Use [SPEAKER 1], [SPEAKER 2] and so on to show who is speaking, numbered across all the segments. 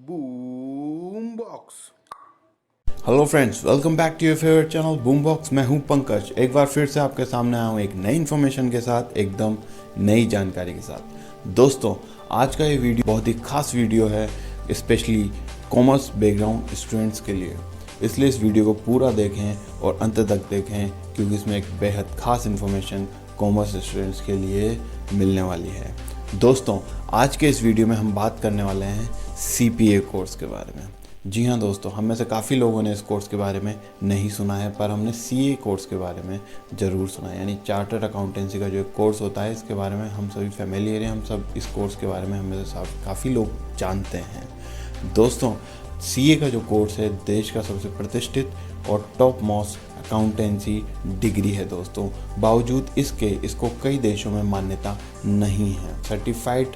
[SPEAKER 1] BoomBox।
[SPEAKER 2] Hello friends, welcome back to your favourite channel BoomBox. मैं हूं पंकज, एक बार फिर से आपके सामने आया हूं एक नई इन्फॉर्मेशन के साथ, एकदम नई जानकारी के साथ। दोस्तों, आज का ये वीडियो बहुत ही खास वीडियो है, स्पेशली कॉमर्स बैकग्राउंड स्टूडेंट्स के लिए। इसलिए इस वीडियो को पूरा देखें और अंत तक देखें, क्योंकि इसमें एक बेहद खास इन्फॉर्मेशन कॉमर्स स्टूडेंट्स के लिए मिलने वाली है। दोस्तों, आज के इस वीडियो में हम बात करने वाले हैं CPA कोर्स के बारे में। जी हाँ दोस्तों, हम में से काफ़ी लोगों ने इस कोर्स के बारे में नहीं सुना है, पर हमने CA कोर्स के बारे में ज़रूर सुना है। यानी चार्टर्ड अकाउंटेंसी का जो एक कोर्स होता है, इसके बारे में हम सभी फैमिलियर हैं। हम सब इस कोर्स के बारे में हमें से काफ़ी लोग जानते हैं। दोस्तों, CA का जो कोर्स है, देश का सबसे प्रतिष्ठित और टॉप मोस्ट अकाउंटेंसी डिग्री है दोस्तों। बावजूद इसको कई देशों में मान्यता नहीं है। सर्टिफाइड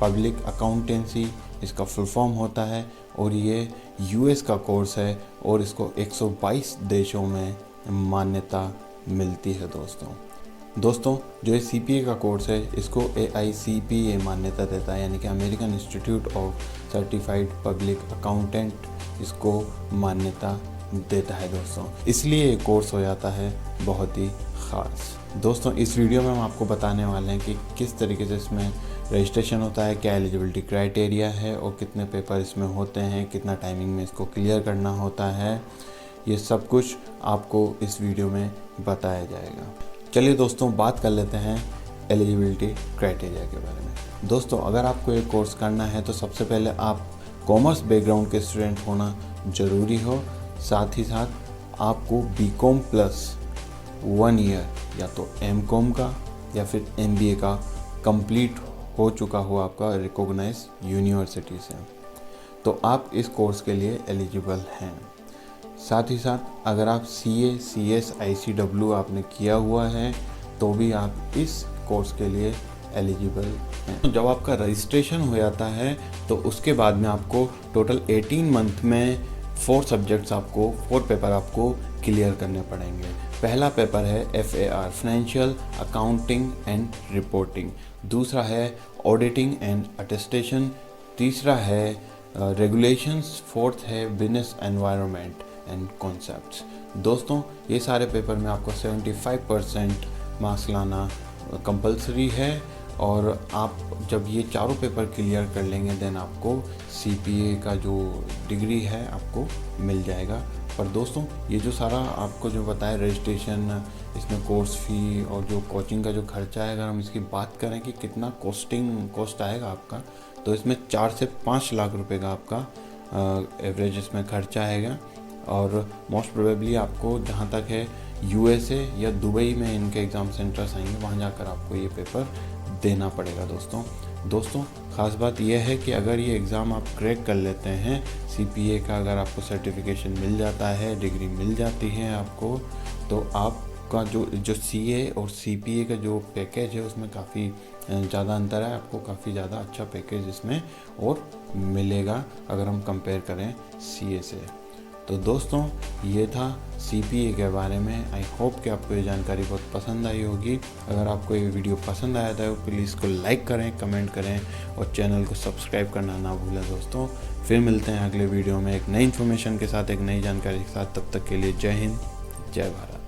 [SPEAKER 2] पब्लिक अकाउंटेंसी इसका फुल फॉर्म होता है, और ये US का कोर्स है, और इसको 122 देशों में मान्यता मिलती है दोस्तों। जो ये CPA का कोर्स है, इसको AICPA मान्यता देता है, यानी कि American institute of certified public accountant इसको मान्यता देता है दोस्तों। इसलिए ये कोर्स हो जाता है बहुत ही ख़ास। दोस्तों, इस वीडियो में हम आपको बताने वाले हैं कि किस तरीके से इसमें रजिस्ट्रेशन होता है, क्या एलिजिबिलिटी क्राइटेरिया है, और कितने पेपर इसमें होते हैं, कितना टाइमिंग में इसको क्लियर करना होता है। ये सब कुछ आपको इस वीडियो में बताया जाएगा। चलिए दोस्तों, बात कर लेते हैं एलिजिबिलिटी क्राइटेरिया के बारे में। दोस्तों, अगर आपको ये कोर्स करना है तो सबसे पहले आप कॉमर्स बैकग्राउंड के स्टूडेंट होना ज़रूरी हो। साथ ही साथ आपको BCom प्लस 1 ईयर या तो MCom का या फिर MBA का कंप्लीट हो चुका हो आपका रिकॉग्नाइज यूनिवर्सिटी से, तो आप इस कोर्स के लिए एलिजिबल हैं। साथ ही साथ अगर आप CA, CS, ICW आपने किया हुआ है तो भी आप इस कोर्स के लिए एलिजिबल हैं। जब आपका रजिस्ट्रेशन हो जाता है तो उसके बाद में आपको टोटल 18 मंथ में 4 पेपर आपको क्लियर करने पड़ेंगे। पहला पेपर है FAR, financial accounting and reporting. दूसरा है ऑडिटिंग एंड अटेस्टेशन। तीसरा है रेगुलेशंस। फोर्थ है बिजनेस एनवायरनमेंट एंड कॉन्सेप्ट्स। दोस्तों, ये सारे पेपर में आपको 75% मार्क्स लाना कंपलसरी है, और आप जब ये चारों पेपर क्लियर कर लेंगे देन आपको CPA का जो डिग्री है आपको मिल जाएगा। पर दोस्तों, ये जो सारा आपको जो बताया रजिस्ट्रेशन, इसमें कोर्स फ़ी और जो कोचिंग का जो खर्चा है, अगर हम इसकी बात करें कि कितना कॉस्ट आएगा आपका, तो इसमें 4 से 5 लाख रुपए का आपका एवरेज इसमें खर्चा आएगा। और मोस्ट प्रोबेबली आपको, जहाँ तक है, USA या दुबई में इनके एग्ज़ाम सेंटर्स आएंगे, वहाँ जाकर आपको ये पेपर देना पड़ेगा दोस्तों। ख़ास बात यह है कि अगर ये एग्ज़ाम आप क्रैक कर लेते हैं, CPA का अगर आपको सर्टिफिकेशन मिल जाता है, डिग्री मिल जाती है आपको, तो आपका जो CA और CPA का जो पैकेज है उसमें काफ़ी ज़्यादा अंतर है। आपको काफ़ी ज़्यादा अच्छा पैकेज इसमें और मिलेगा अगर हम कंपेयर करें CA से। तो दोस्तों, ये था CPA के बारे में। आई होप कि आपको ये जानकारी बहुत पसंद आई होगी। अगर आपको ये वीडियो पसंद आया था तो प्लीज़ इसको लाइक करें, कमेंट करें, और चैनल को सब्सक्राइब करना ना भूलें दोस्तों। फिर मिलते हैं अगले वीडियो में एक नई इन्फॉर्मेशन के साथ, एक नई जानकारी के साथ। तब तक के लिए जय हिंद, जय भारत।